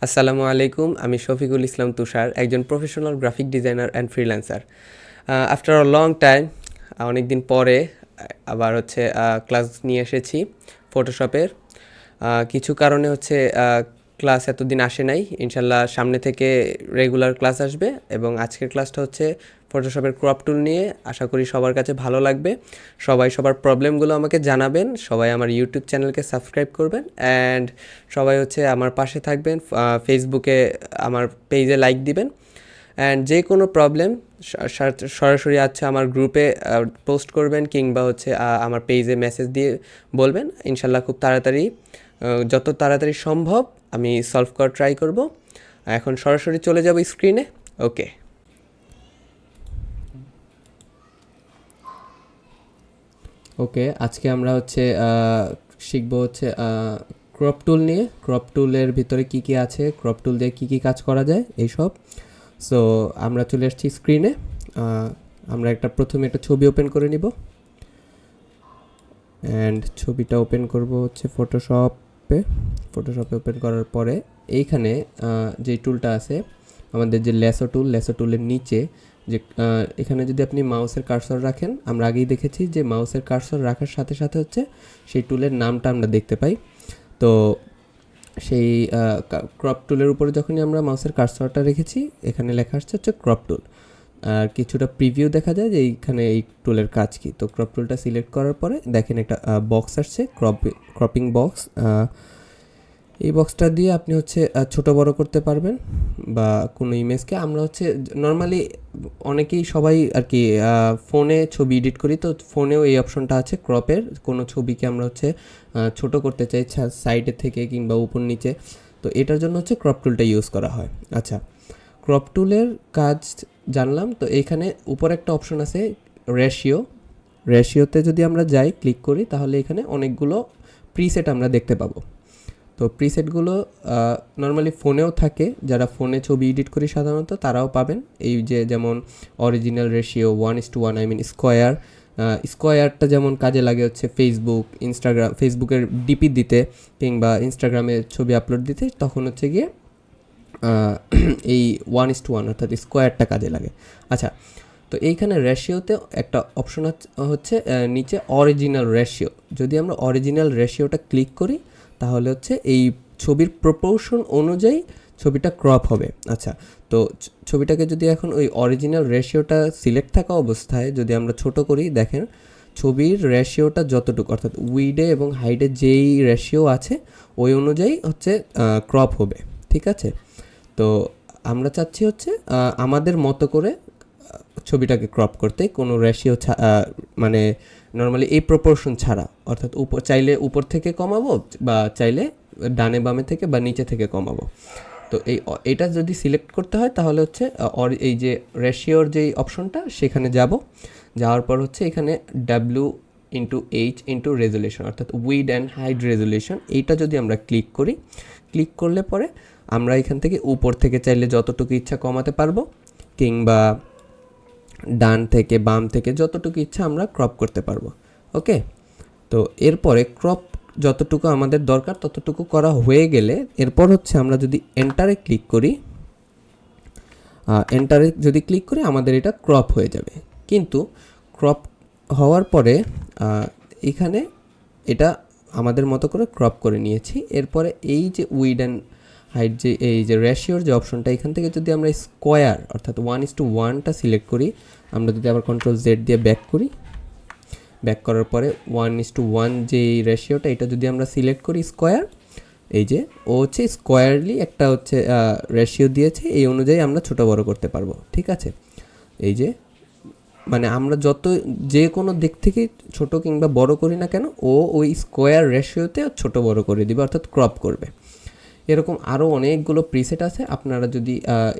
আসসালামু আলাইকুম, আমি শফিকুল ইসলাম তুষার, একজন professional graphic designer and freelancer. After a long time, অনেক দিন পরে আবার ক্লাস নিয়ে এসেছি ফটোশপের। কিছু কারণে ক্লাস এতদিন আসে নাই। ইনশাল্লাহ সামনে থেকে রেগুলার ক্লাস আসবে এবং আজকের ক্লাসটা হচ্ছে ফটোশপের ক্রপ টুল নিয়ে। আশা করি সবার কাছে ভালো লাগবে। সবাই সবার প্রবলেমগুলো আমাকে জানাবেন। সবাই আমার ইউটিউব চ্যানেলকে সাবস্ক্রাইব করবেন অ্যান্ড সবাই আমার পাশে থাকবেন। ফেসবুকে আমার পেজে লাইক দিবেন অ্যান্ড যে কোনো প্রবলেম সরাসরি আমার গ্রুপে পোস্ট করবেন কিংবা আমার পেজে মেসেজ দিয়ে বলবেন। ইনশাল্লাহ খুব তাড়াতাড়ি, যত তাড়াতাড়ি সম্ভব আমি সলভ করার ট্রাই করব। এখন সরাসরি চলে যাব স্ক্রিনে। ওকে, আজকে আমরা শিখবো ক্রপ টুল নিয়ে। ক্রপ টুলের ভিতরে কি কি আছে, ক্রপ টুল দিয়ে কি কি কাজ করা যায়, এইসব। সো আমরা চলে আসছি স্ক্রিনে। আমরা প্রথমে একটা ছবি ওপেন করে নিব অ্যান্ড ছবিটা ওপেন করব ফটোশপে ওপেন করার পরে এইখানে যে টুলটা আছে আমাদের, যে ল্যাসো টুলের নিচে যে এখানে যদি আপনি মাউসের কার্সর রাখেন, আমরা আগেই দেখেছি যে মাউসের কার্সর রাখার সাথে সাথে সেই টুলের নামটা আমরা দেখতে পাই। তো সেই ক্রপ টুলের উপরে যখনই আমরা মাউসের কার্সরটা রেখেছি, এখানে লেখা আসছে ক্রপ টুল। আর কিছুটা প্রিভিউ দেখা যায় যে এইখানে এই টুলের কাজ কি। তো ক্রপ টুলটা সিলেক্ট করার পরে দেখেন একটা বক্স আসছে, ক্রপিং বক্স। এই বক্সটা দিয়ে আপনি ছোট বড় করতে পারবেন বা কোনো ইমেজকে। আমরা নর্মালি অনেকেই সবাই আর কি ফোনে ছবি এডিট করি, তো ফোনেও এই অপশনটা আছে ক্রপের। কোনো ছবিকে আমরা ছোট করতে চাই সাইডের থেকে কিংবা উপর নিচে, তো এটার জন্য ক্রপ টুলটা ইউজ করা হয়। আচ্ছা, ক্রপ টুলের কাজ জানলাম। তো এইখানে উপর একটা অপশন আছে রেশিওতে যদি আমরা যাই, ক্লিক করি, তাহলে এখানে অনেকগুলো প্রিসেট আমরা দেখতে পাবো। তো প্রিসেটগুলো নর্মালি ফোনেও থাকে, যারা ফোনে ছবি এডিট করি সাধারণত তারাও পাবেন। এই যে যেমন অরিজিনাল রেশিও 1:1, আই মিন স্কোয়ারটা যেমন কাজে লাগে ফেসবুকের ডিপি দিতে কিংবা ইনস্টাগ্রামে ছবি আপলোড দিতে, তখন গিয়ে এই 1:1 অর্থাৎ স্কোয়ারটা কাজে লাগে। আচ্ছা, তো এইখানে রেশিওতে একটা অপশন নিচে অরিজিনাল রেশিও। যদি আমরা অরিজিনাল রেশিওটা ক্লিক করি, তাহলে এই ছবির প্রপোর্শন অনুযায়ী ছবিটা ক্রপ হবে। আচ্ছা, তো ছবিটাকে যদি এখন ওই অরিজিনাল রেশিওটা সিলেক্ট থাকা অবস্থায় যদি আমরা ছোট করি, দেখেন ছবির রেশিওটা যতটুকু, অর্থাৎ উইডে এবং হাইডে যেই রেশিও আছে ওই অনুযায়ী ক্রপ হবে। ঠিক আছে, তো আমরা চাচ্ছি আমাদের মতো করে ছবিটাকে ক্রপ করতে, কোনো রেশিও মানে নর্মালি এই প্রপোর্শন ছাড়া, অর্থাৎ চাইলে উপর থেকে কমাবো বা চাইলে ডানে বামে থেকে বা নিচে থেকে কমাবো। তো এটা যদি সিলেক্ট করতে হয় তাহলে এই যে রেশিওর যেই অপশনটা সেখানে যাওয়ার পর এখানে W/H রেজুলেশন, অর্থাৎ উইড অ্যান্ড হাইড রেজুলেশন, এইটা যদি আমরা ক্লিক করলে পরে আমরা এখান থেকে উপর থেকে চাইলে যতটুকু ইচ্ছা কমাতে পারবো কিংবা ডান থেকে বাম থেকে যতটুকু ইচ্ছা আমরা ক্রপ করতে পারবো। ওকে, তো এরপরে ক্রপ যতটুকু আমাদের দরকার ততটুকু করা হয়ে গেলে এরপর আমরা যদি এন্টারে ক্লিক করি, আমাদের এটা ক্রপ হয়ে যাবে। কিন্তু ক্রপ হওয়ার পরে এখানে এটা আমাদের মতো করে ক্রপ করে নিয়েছি। এরপরে এই যে উইড অ্যান্ড হাইট, যে এই যে রেশিওর যে অপশনটা, এখান থেকে যদি আমরা স্কোয়ার অর্থাৎ 1:1টা সিলেক্ট করি, আমরা যদি আবার Ctrl+Z দিয়ে ব্যাক করার পরে 1:1 যে রেশিওটা, এটা যদি আমরা সিলেক্ট করি স্কোয়ার, এই যে ও স্কোয়ারলি একটা রেশিও দিয়েছে, এই অনুযায়ী আমরা ছোট বড় করতে পারবো। ঠিক আছে, এই যে মানে আমরা যে কোনো দিক থেকে ছোট কিংবা বড় করি না কেন, ওই স্কোয়ার রেশিওতে ছোট বড় করে দিবে, অর্থাৎ ক্রপ করবে। এরকম আরও অনেকগুলো প্রিসেট আছে। আপনারা যদি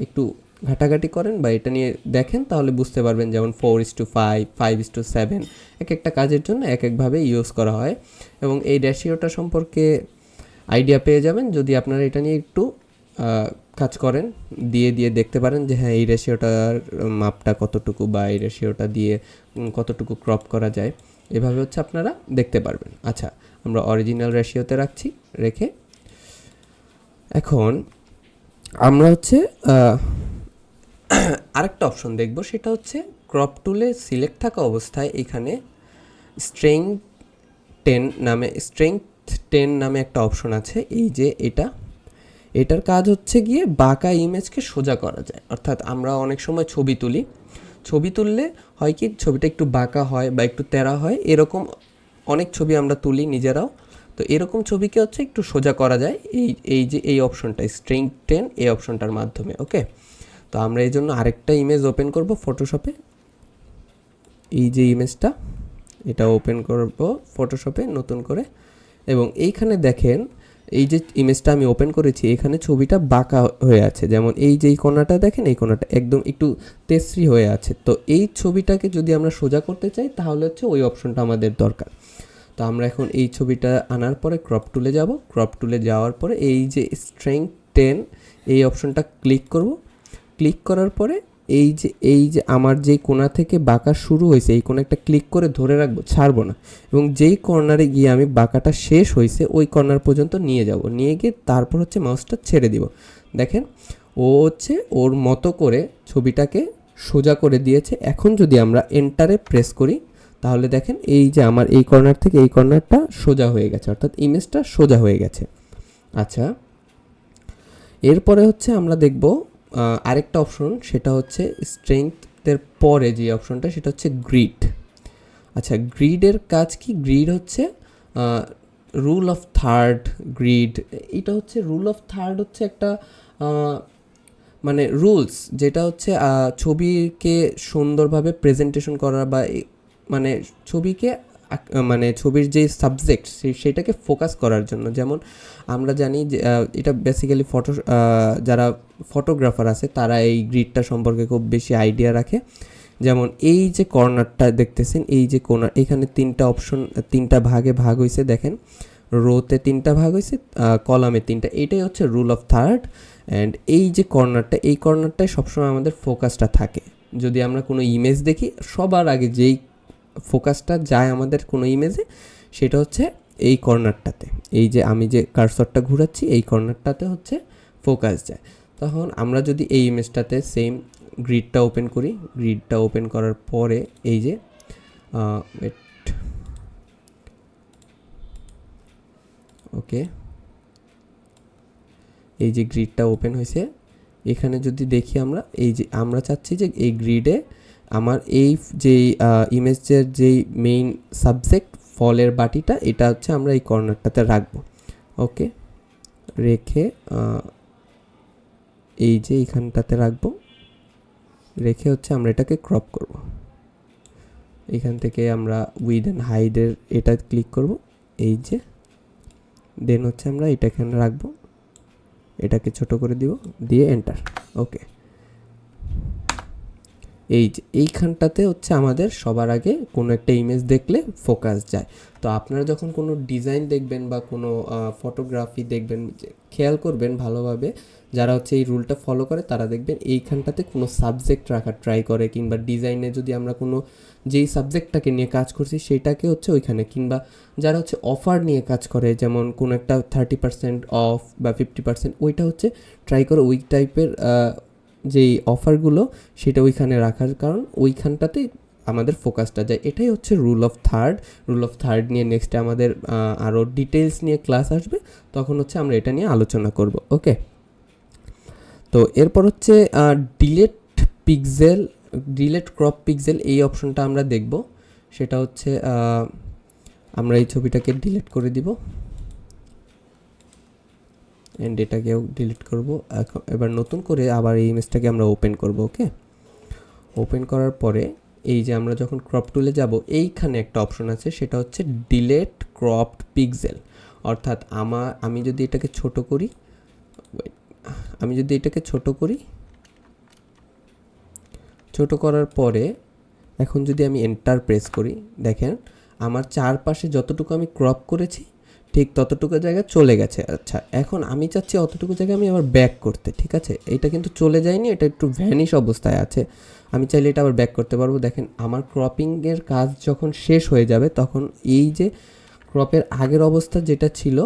একটু ঘাটাঘাটি করেন বা এটা নিয়ে দেখেন তাহলে বুঝতে পারবেন, যেমন 4:5, 5:7 এক একটা কাজের জন্য এক একভাবে ইউজ করা হয়। এবং এই রেশিওটা সম্পর্কে আইডিয়া পেয়ে যাবেন যদি আপনারা এটা নিয়ে একটু কাজ করেন, দিয়ে দেখতে পারেন যে হ্যাঁ, এই রেশিওটার মাপটা কতটুকু বা এই রেশিওটা দিয়ে কতটুকু ক্রপ করা যায়, এভাবে আপনারা দেখতে পারবেন। আচ্ছা, আমরা অরিজিনাল রেশিওতে রেখে এখন আমরা হচ্ছে আরেকটা অপশন দেখব, সেটা হচ্ছে ক্রপ টুলে সিলেক্ট থাকা অবস্থায় এখানে স্ট্রেংথ 10 নামে একটা অপশন আছে। এই যে এটার কাজ হচ্ছে গিয়ে বাঁকা ইমেজকে সোজা করা যায়। অর্থাৎ আমরা অনেক সময় ছবি তুললে হয় কি ছবিটা একটু বাঁকা হয় বা একটু তেরা হয়, এরকম অনেক ছবি আমরা তুলি নিজেরাও। তো এরকম ছবিকে হচ্ছে একটু সোজা করা যায় এই অপশনটা স্ট্রেংথ 10 এই অপশনটার মাধ্যমে। ওকে, তো আমরা এই জন্য আরেকটা ইমেজ ওপেন করব ফটোশপে। এই যে ইমেজটা, এটা ওপেন করব ফটোশপে নতুন করে, এবং এইখানে দেখেন এই যে ইমেজটা আমি ওপেন করেছি এখানে ছবিটা বাঁকা হয়ে আছে। যেমন এই যে এই কোণাটা দেখেন, এই কোণাটা একদম একটু তেসরি হয়ে আছে। তো এই ছবিটাকে যদি আমরা সোজা করতে চাই তাহলে হচ্ছে ওই অপশনটা আমাদের দরকার। তো আমরা এখন এই ছবিটা আনার পরে ক্রপ টুলে যাব। ক্রপ টুলে যাওয়ার পরে এই যে স্ট্রেংথ 10 এই অপশনটা ক্লিক করব। ক্লিক করার পরে এই যে আমার যেই কোণা থেকে বাঁকা শুরু হয়েছে এই কোণা একটা ক্লিক করে ধরে রাখবো, ছাড়বো না, এবং যেই কর্নারে গিয়ে আমি বাঁকাটা শেষ হয়েছে ওই কর্নার পর্যন্ত নিয়ে যাব। নিয়ে গিয়ে তারপর হচ্ছে মাউসটা ছেড়ে দিব। দেখেন ও হচ্ছে ওর মতো করে ছবিটাকে সোজা করে দিয়েছে। এখন যদি আমরা এন্টারে প্রেস করি তাহলে দেখেন এই যে আমার এই কর্নার থেকে এই কর্নারটা সোজা হয়ে গেছে, অর্থাৎ ইমেজটা সোজা হয়ে গেছে। আচ্ছা, এরপরে হচ্ছে আমরা দেখব আরেকটা অপশন, সেটা হচ্ছে স্ট্রেংথের পরে যে অপশনটা সেটা হচ্ছে গ্রিড। আচ্ছা, গ্রিডের কাজ কি? গ্রিড হচ্ছে রুল অফ থার্ড গ্রিড। এটা হচ্ছে রুল অফ থার্ড হচ্ছে একটা মানে রুলস, যেটা হচ্ছে ছবিকে সুন্দরভাবে প্রেজেন্টেশন করা বা মানে ছবিকে মানে ছবির যে সাবজেক্ট সেটাকে ফোকাস করার জন্য। যেমন আমরা জানি যে এটা বেসিক্যালি যারা ফটোগ্রাফার আছে তারা এই গ্রিডটা সম্পর্কে খুব বেশি আইডিয়া রাখে। যেমন এই যে কর্নারটা দেখতেছেন, এই যে কর্নার, এখানে তিনটা ভাগে ভাগ হয়েছে। দেখেন রোতে 3টা ভাগ হয়েছে, কলামে 3টা। এটাই হচ্ছে রুল অফ থার্ড। অ্যান্ড এই যে কর্নারটা, এই কর্নারটায় সবসময় আমাদের ফোকাসটা থাকে। যদি আমরা কোনো ইমেজ দেখি সবার আগে যেই ফোকাসটা যায় আমাদের কোনো ইমেজে সেটা হচ্ছে এই কর্নারটাতে। এই যে আমি যে কার্সরটা ঘুরাচ্ছি এই কর্নারটাতে হচ্ছে ফোকাস যায়। তখন আমরা যদি এই ইমেজটাতে সেম গ্রিডটা ওপেন করি, গ্রিডটা ওপেন করার পরে এই যে ওকে, এই যে গ্রিডটা ওপেন হয়েছে, এখানে যদি দেখি আমরা এই যে আমরা চাচ্ছি যে এই গ্রিডে আমার এই যে ইমেজের যেই মেইন সাবজেক্ট ফলের বাটিটা, এটা হচ্ছে আমরা এই কর্নারটাতে রাখবো। ওকে, রেখে এই যে এইখানটাতে রাখবো, রেখে হচ্ছে আমরা এটাকে ক্রপ করব। এখান থেকে আমরা উইথ অ্যান্ড হাইডের এটা ক্লিক করব, এই যে দেন হচ্ছে আমরা এটা এখানে রাখবো, এটাকে ছোট করে দিব, দিয়ে এন্টার। ওকে, এই যে এইখানটাতে হচ্ছে আমাদের সবার আগে কোনো একটা ইমেজ দেখলে ফোকাস যায়। তো আপনারা যখন কোনো ডিজাইন দেখবেন বা কোনো ফটোগ্রাফি দেখবেন, খেয়াল করবেন ভালোভাবে, যারা হচ্ছে এই রুলটা ফলো করে তারা দেখবেন এইখানটাতে কোনো সাবজেক্ট রাখার ট্রাই করে, কিংবা ডিজাইনে যদি আমরা কোনো যেই সাবজেক্টটাকে নিয়ে কাজ করছি সেটাকে হচ্ছে ওইখানে, কিংবা যারা হচ্ছে অফার নিয়ে কাজ করে, যেমন কোনো একটা 30% অফ বা 50%, ওইটা হচ্ছে ট্রাই করে ওই টাইপের যেই অফারগুলো সেটা ওইখানে রাখার কারণ ওইখানটাতে আমাদের ফোকাসটা যায়। এটাই হচ্ছে rule of third. Rule of third নিয়ে নেক্সটে আমাদের আরও ডিটেলস নিয়ে ক্লাস আসবে, তখন হচ্ছে আমরা এটা নিয়ে আলোচনা করব। ওকে, তো এরপর হচ্ছে ডিলেট ক্রপ পিক্সেল এই অপশনটা আমরা দেখব। সেটা হচ্ছে আমরা এই ছবিটাকে ডিলিট করে দিব অ্যান্ড এটাকেও ডিলিট করব। এবার নতুন করে আবার এই ইমেজটাকে আমরা ওপেন করব। ওকে, ওপেন করার পরে এই যে আমরা যখন ক্রপ টুলে যাব এইখানে একটা অপশন আছে, সেটা হচ্ছে ডিলেট ক্রপড পিক্সেল। অর্থাৎ আমি যদি এটাকে ছোট করি, ছোট করার পরে এখন যদি আমি এন্টার প্রেস করি, দেখেন আমার চারপাশে যতটুকু আমি ক্রপ করেছি ঠিক ততটুকু জায়গা চলে গেছে। আচ্ছা, এখন আমি চাচ্ছি অতটুকু জায়গায় আমি আবার ব্যাক করতে। ঠিক আছে, এটা কিন্তু চলে যায়নি, এটা একটু ভ্যানিশ অবস্থায় আছে। আমি চাইলে এটা আবার ব্যাক করতে পারবো। দেখেন আমার ক্রপিংয়ের কাজ যখন শেষ হয়ে যাবে তখন এই যে ক্রপের আগের অবস্থা যেটা ছিল,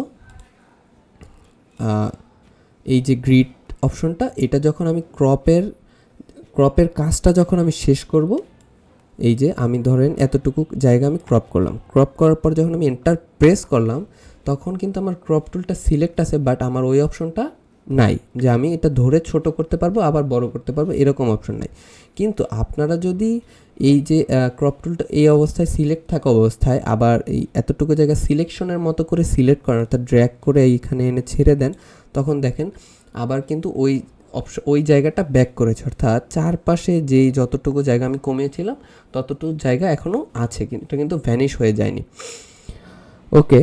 এই যে গ্রিড অপশনটা, এটা যখন আমি ক্রপের কাজটা যখন আমি শেষ করব, এই যে আমি ধরেন এতটুকু জায়গা আমি ক্রপ করলাম, ক্রপ করার পর যখন আমি এন্টার প্রেস করলাম তখন কিন্তু আমার ক্রপ টুলটা সিলেক্ট আছে, বাট আমার ওই অপশনটা নাই যে আমি এটা ধরে ছোট করতে পারবো আবার বড় করতে পারবো, এরকম অপশন নাই। কিন্তু আপনারা যদি এই যে ক্রপ টুলটা এই অবস্থায় সিলেক্ট থাকা অবস্থায় আবার এই এতটুকু জায়গা সিলেকশনের মতো করে সিলেক্ট করেন, অর্থাৎ ড্র্যাগ করে এইখানে এনে ছেড়ে দেন, তখন দেখেন আবার কিন্তু ওই জায়গাটা ব্যাক করেছে, অর্থাৎ চারপাশে যেই যতটুকু জায়গা আমি কমিয়েছিলাম ততটুকু জায়গা এখনও আছে, কিন্তু এটা কিন্তু ভ্যানিশ হয়ে যায়নি। ওকে,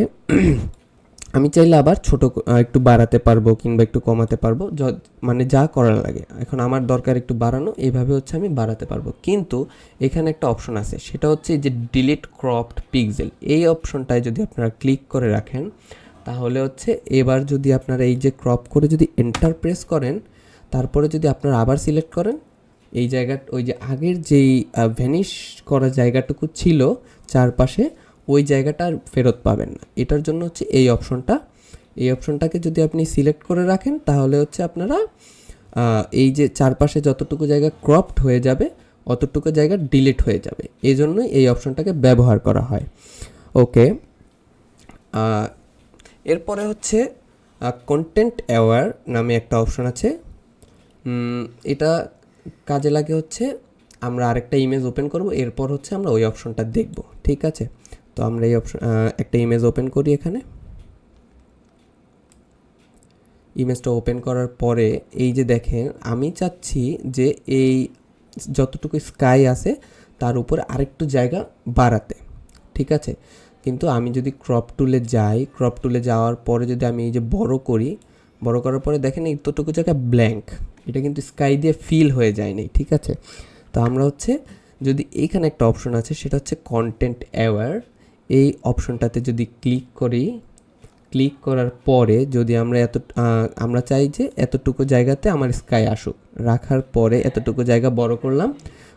আমি চাইলে আবার একটু বাড়াতে পারবো কিংবা একটু কমাতে পারবো, মানে যা করার লাগে। এখন আমার দরকার একটু বাড়ানো, এইভাবে হচ্ছে আমি বাড়াতে পারবো। কিন্তু এখানে একটা অপশন আছে, সেটা হচ্ছে যে ডিলিট ক্রপড পিক্সেল। এই অপশনটায় যদি আপনারা ক্লিক করে রাখেন তাহলে হচ্ছে এবার যদি আপনারা এই যে ক্রপ করে যদি এন্টার প্রেস করেন, তারপরে যদি আপনারা আবার সিলেক্ট করেন, এই ওই যে আগের যেই ভ্যানিশ করা জায়গাটুকু ছিল চারপাশে, ওই জায়গাটা আর ফেরত পাবেন না। এটার জন্য হচ্ছে এই অপশনটাকে যদি আপনি সিলেক্ট করে রাখেন তাহলে হচ্ছে আপনারা এই যে চারপাশে যতটুকু জায়গা ক্রপড হয়ে যাবে অতটুকু জায়গা ডিলিট হয়ে যাবে, এই জন্যই এই অপশনটাকে ব্যবহার করা হয়। ওকে, এরপরে হচ্ছে কন্টেন্ট অ্যাওয়ার নামে একটা অপশন আছে। এটা কাজে লাগে হচ্ছে আমরা আরেকটা ইমেজ ওপেন করব, এরপর হচ্ছে আমরা ওই অপশনটা দেখব, ঠিক আছে? তো আমরা এই অপশন একটা ইমেজ ওপেন করি। এখানে ইমেজটা ওপেন করার পরে এই যে দেখেন আমি চাচ্ছি যে এই যতটুকু স্কাই আছে তার উপরে আরেকটু জায়গা বাড়াতে, ঠিক আছে? কিন্তু আমি যদি ক্রপ টুলে যাই, ক্রপ টুলে যাওয়ার পরে যদি আমি এই যে বড় করি, বড় করার পরে দেখেন এতটুকু জায়গা ব্ল্যাঙ্ক, এটা কিন্তু স্কাই দিয়ে ফিল হয়ে যায়নি, ঠিক আছে? তো আমরা হচ্ছে যদি এইখানে একটা অপশন আছে সেটা হচ্ছে কন্টেন্ট অ্যাওয়ার, এই অপশনটাতে যদি ক্লিক করি, ক্লিক করার পরে যদি আমরা চাই যে এতটুকু জায়গাতে আমার স্কাই আসুক, রাখার পরে এতটুকু জায়গা বড় করলাম,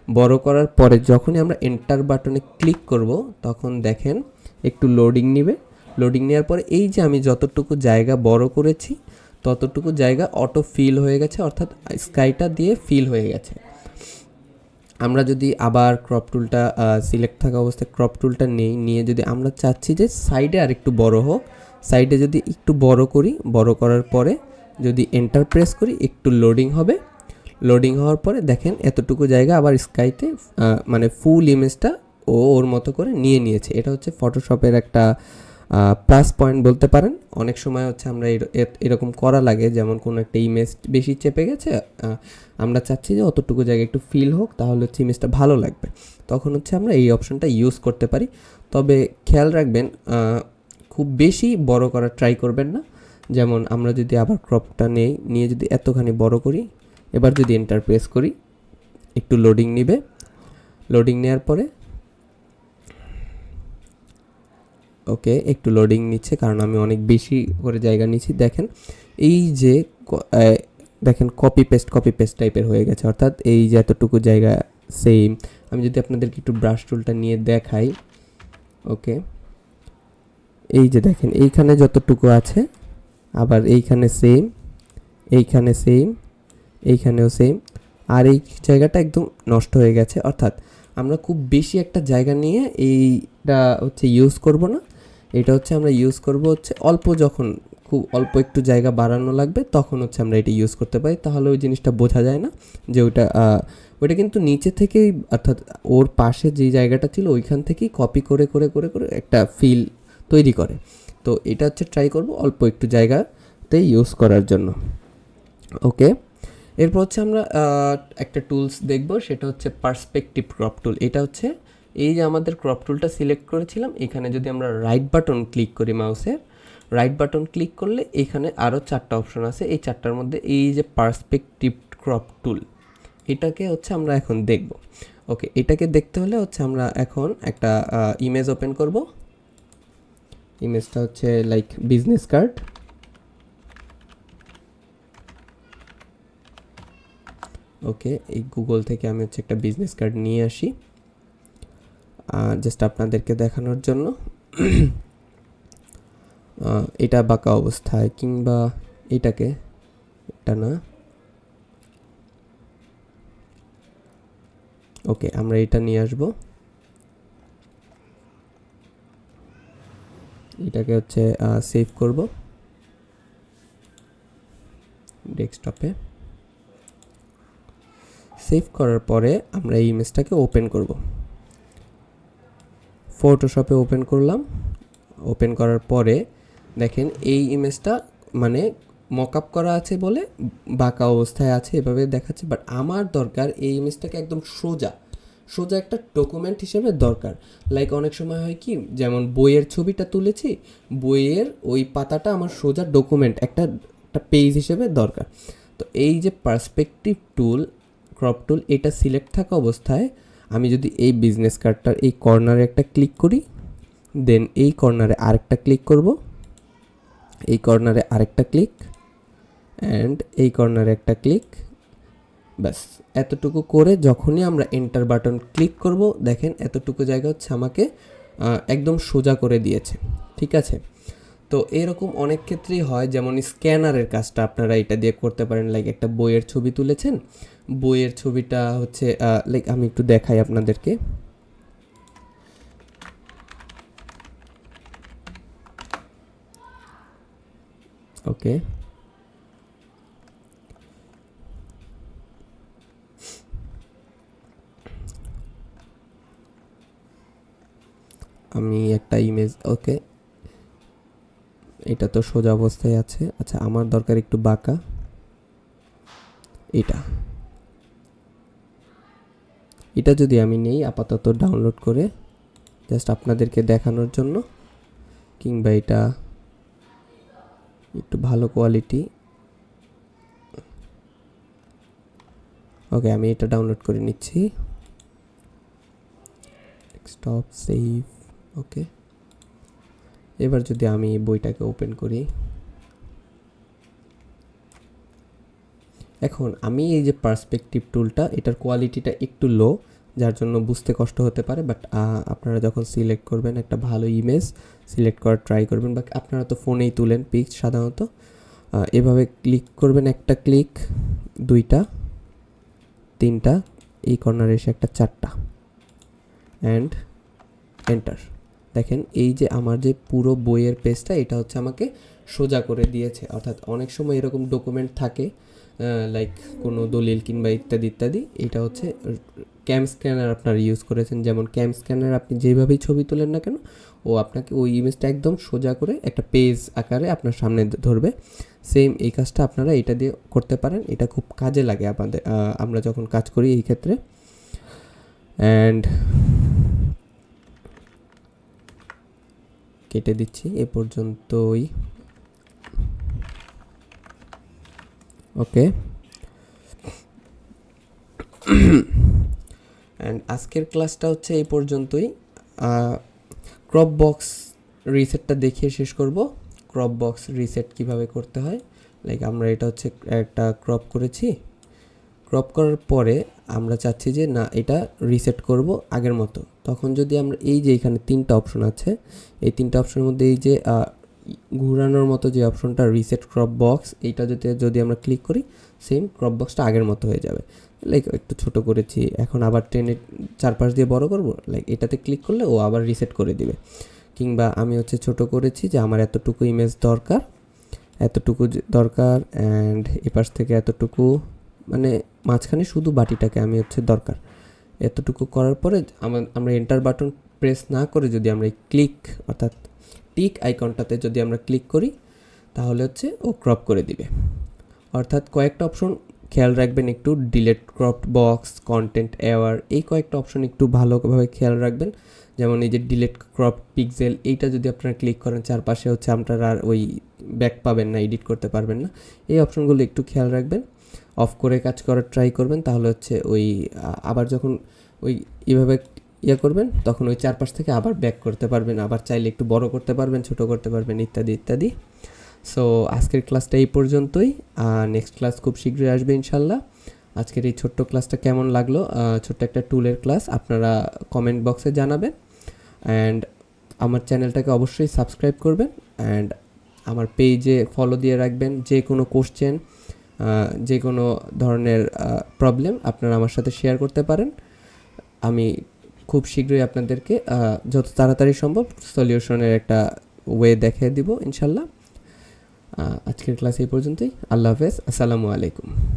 বড় করার পরে যখনই আমরা এন্টার বাটনে ক্লিক করব তখন দেখেন একটু লোডিং নেবে, লোডিং নেওয়ার পরে এই যে আমি যতটুকু জায়গা বড় করেছি ততটুকু জায়গা অটো ফিল হয়ে গেছে, অর্থাৎ স্কাইটা দিয়ে ফিল হয়ে গেছে। আমরা যদি আবার ক্রপ টুলটা সিলেক্ট থাকা অবস্থায় ক্রপ টুলটা নিয়ে যদি আমরা চাচ্ছি যে সাইডে আর একটু বড় হোক, সাইডে যদি একটু বড় করি, বড় করার পরে যদি এন্টার প্রেস করি একটু লোডিং হবে, লোডিং হওয়ার পরে দেখেন এতটুকু জায়গা আবার স্কাইতে মানে ফুল ইমেজটা ওর মতো করে নিয়েছে। এটা হচ্ছে ফটোশপের একটা প্লাস পয়েন্ট বলতে পারেন। অনেক সময় হচ্ছে আমরা এরকম করা লাগে, যেমন কোনো একটা ইমেজ বেশি চেপে গেছে, আমরা চাচ্ছি যে অতটুকু জায়গায় একটু ফিল হোক, তাহলে হচ্ছে ইমেজটা ভালো লাগবে, তখন হচ্ছে আমরা এই অপশনটা ইউজ করতে পারি। তবে খেয়াল রাখবেন খুব বেশি বড় করার ট্রাই করবেন না। যেমন আমরা যদি আবার ক্রপটা নিয়ে যদি এতখানি বড় করি, এবার যদি এন্টার প্রেস করি একটু লোডিং নিবে, লোডিং নেওয়ার পরে ওকে একটু লোডিং নিচ্ছে কারণ আমি অনেক বেশি করে জায়গা নিচ্ছি। দেখেন এই যে দেখেন কপি পেস্ট টাইপের হয়ে গেছে, অর্থাৎ এই যে এতটুকু জায়গা সেম। আমি যদি আপনাদেরকে একটু ব্রাশ টুলটা নিয়ে দেখাই, ওকে এই যে দেখেন এইখানে যতটুকু আছে আবার এইখানে সেম, এইখানে সেম, এইখানেও সেম, আর এই জায়গাটা একদম নষ্ট হয়ে গেছে। অর্থাৎ আমরা খুব বেশি একটা জায়গা নিয়ে এইটা হচ্ছে ইউজ করব না, এটা হচ্ছে আমরা ইউজ করব হচ্ছে অল্প, যখন খুব অল্প একটু জায়গা বাড়ানো লাগবে তখন হচ্ছে আমরা এটা ইউজ করতে পারি, তাহলে ওই জিনিসটা বোঝা যায় না যে ওইটা কিন্তু নিচে থেকেই, অর্থাৎ ওর পাশে যে জায়গাটা ছিল ওইখান থেকেই কপি করে করে করে করে একটা ফিল তৈরি করে। তো এটা হচ্ছে ট্রাই করব অল্প একটু জায়গাতে ইউজ করার জন্য। ওকে, এরপর হচ্ছে আমরা একটা টুলস দেখব, সেটা হচ্ছে পার্সপেক্টিভ ক্রপ টুল। এটা হচ্ছে এই যে আমাদের ক্রপ টুলটা সিলেক্ট করেছিলাম, এখানে যদি আমরা রাইট বাটন ক্লিক করি, মাউসের রাইট বাটন ক্লিক করলে এখানে আরও 4টা অপশন আছে, এই 4টার মধ্যে এই যে পার্সপেক্টিভ ক্রপ টুল, এটাকে হচ্ছে আমরা এখন দেখব। ওকে, এটাকে দেখতে হলে হচ্ছে আমরা এখন একটা ইমেজ ওপেন করব। ইমেজটা হচ্ছে লাইক বিজনেস কার্ড। ওকে, এই গুগল থেকে আমি হচ্ছে একটা বিজনেস কার্ড নিয়ে আসি জাস্ট আপনাদেরকে দেখানোর জন্য। এটা বাঁকা অবস্থায়, কিংবা এটা না, ওকে, আমরা এটা নিয়ে আসব, এটাকে হচ্ছে সেভ করব ডেস্কটপে। সেভ করার পরে আমরা এই ইমেজটাকে ওপেন করব, ফটোশপে ওপেন করলাম। ওপেন করার পরে দেখেন এই ইমেজটা মানে মকআপ করা আছে বলে বাঁকা অবস্থায় আছে, এভাবে দেখাচ্ছে। বাট আমার দরকার এই ইমেজটাকে একদম সোজা সোজা একটা ডকুমেন্ট হিসেবে দরকার। লাইক অনেক সময় হয় কি, যেমন বইয়ের ছবিটা তুলেছি, বইয়ের ওই পাতাটা আমার সোজা ডকুমেন্ট একটা একটা পেজ হিসেবে দরকার। তো এই যে পার্সপেক্টিভ টুল, ক্রপ টুল, এটা সিলেক্ট থাকা অবস্থায় আমি যদি এই বিজনেস কার্ডটার এই কর্নারে একটা ক্লিক করি, দেন এই কর্নারে আরেকটা ক্লিক করব, এই কর্নারে আরেকটা ক্লিক, অ্যান্ড এই কর্নারে একটা ক্লিক, ব্যাস এতটুকু করে যখনই আমরা এন্টার বাটন ক্লিক করব, দেখেন এতটুকু জায়গা হচ্ছে আমাকে একদম সোজা করে দিয়েছে। ঠিক আছে, তো এরকম অনেক ক্ষেত্রেই হয়, যেমন স্ক্যানারের কাজটা আপনারা এটা দিয়ে করতে পারেন। লাইক একটা বইয়ের ছবি তুলেছেন, বইয়ের ছবিটা হচ্ছে লাইক আমি একটু দেখাই আপনাদেরকে। ওকে, আমি একটা ইমেজ, ওকে এটা তো সোজা অবস্থায় আছে। আচ্ছা, আমার দরকার একটু বাঁকা, এটা এটা যদি আমি নেই আপাতত ডাউনলোড করে জাস্ট আপনাদেরকে দেখানোর জন্য, কিংবা এটা একটু ভালো কোয়ালিটি, ওকে আমি এটা ডাউনলোড করে নিচ্ছি। স্টপ সেভ, ওকে। এবার যদি আমি বইটাকে ওপেন করি, এখন আমি এই যে পার্সপেক্টিভ টুলটা, এটার কোয়ালিটিটা একটু লো, যার জন্য বুঝতে কষ্ট হতে পারে। বাট আপনারা যখন সিলেক্ট করবেন একটা ভালো ইমেজ সিলেক্ট করার ট্রাই করবেন, বা আপনারা তো ফোনেই তুলেন পিক সাধারণত, এভাবে ক্লিক করবেন, একটা ক্লিক, দুইটা, তিনটা, এই কর্নারে এসে একটা চারটা, অ্যান্ড এন্টার। দেখেন এই যে আমার যে পুরো বইয়ের পেজটা, এটা হচ্ছে আমাকে সোজা করে দিয়েছে। অর্থাৎ অনেক সময় এরকম ডকুমেন্ট থাকে লাইক কোনো দলিল কিংবা ইত্যাদি ইত্যাদি, এটা হচ্ছে ক্যাম স্ক্যানার আপনারা ইউজ করেছেন, যেমন ক্যাম স্ক্যানার আপনি যেভাবেই ছবি তোলেন না কেন, ও আপনাকে ওই ইমেজটা একদম সোজা করে একটা পেজ আকারে আপনার সামনে ধরবে। সেম এই কাজটা আপনারা এটা দিয়ে করতে পারেন, এটা খুব কাজে লাগে আমাদের আমরা যখন কাজ করি এই ক্ষেত্রে। অ্যান্ড কেটে দিচ্ছি এ পর্যন্তই, ওকে। অ্যান্ড আজকের ক্লাসটা হচ্ছে এই পর্যন্তই। ক্রপ বক্স রিসেটটা দেখিয়ে শেষ করব। ক্রপ বক্স রিসেট কিভাবে করতে হয়, লাইক আমরা এটা হচ্ছে একটা ক্রপ করেছি, ক্রপ করার পরে আমরা চাচ্ছি যে না এটা রিসেট করব আগের মতো। তখন যদি আমরা এই যে এখানে তিনটা অপশন আছে, এই তিনটা অপশনের মধ্যে এই যে ঘুরানোর মতো যে অপশনটা রিসেট ক্রপ বক্স, এইটা যদি আমরা ক্লিক করি, সেম ক্রপ বক্সটা আগের মতো হয়ে যাবে। লাইক একটু ছোট করেছি, এখন আবার টেনে চারপাশ দিয়ে বড় করব, লাইক এটাতে ক্লিক করলে ও আবার রিসেট করে দিবে। কিংবা আমি হচ্ছে ছোট করেছি যে আমার এতটুকু ইমেজ দরকার, এতটুকু দরকার, অ্যান্ড এপাশ থেকে এতটুকু, মানে মাঝখানে শুধু বাটিটাকে আমি হচ্ছে দরকার। এতটুকু করার পরে আমরা এন্টার বাটন প্রেস না করে যদি আমরা ক্লিক, অর্থাৎ টিক আইকনটাতে যদি আমরা ক্লিক করি, তাহলে হচ্ছে ও ক্রপ করে দিবে। অর্থাৎ কয়েকটা অপশন খেয়াল রাখবেন একটু, ডিলেট ক্রপড বক্স, কন্টেন্ট এওয়ার, এই কয়েকটা অপশন একটু ভালোভাবে খেয়াল রাখবেন। যেমন এই যে ডিলেট ক্রপ পিক্সেল, এইটা যদি আপনারা ক্লিক করেন চারপাশে হচ্ছে আপনারা আর ওই ব্যাক পাবেন না, এডিট করতে পারবেন না। এই অপশনগুলো একটু খেয়াল রাখবেন, অফ করে কাজ করার ট্রাই করবেন, তাহলে হচ্ছে ওই আবার যখন ওই এইভাবে করবেন তখন ওই চারপাশ থেকে আবার ব্যাক করতে পারবেন, আবার চাইলে একটু বড় করতে পারবেন, ছোট করতে পারবেন, ইত্যাদি ইত্যাদি। সো আজকের ক্লাসটা এই পর্যন্তই, নেক্সট ক্লাস খুব শীঘ্রই আসবে ইনশাল্লাহ। আজকের এই ছোট্ট ক্লাসটা কেমন লাগলো, ছোট্ট একটা টুলের ক্লাস, আপনারা কমেন্ট বক্সে জানাবেন। অ্যান্ড আমার চ্যানেলটাকে অবশ্যই সাবস্ক্রাইব করবেন, অ্যান্ড আমার পেজে ফলো দিয়ে রাখবেন। যে কোনো কোশ্চেন, যে কোনো ধরনের প্রবলেম আপনারা আমার সাথে শেয়ার করতে পারেন। আমি খুব শীঘ্রই আপনাদেরকে যত তাড়াতাড়ি সম্ভব সলিউশনের একটা ওয়ে দেখিয়ে দিব ইনশাল্লাহ। আজকের ক্লাস এই পর্যন্তই। আল্লাহ হাফেজ, আসসালামু আলাইকুম।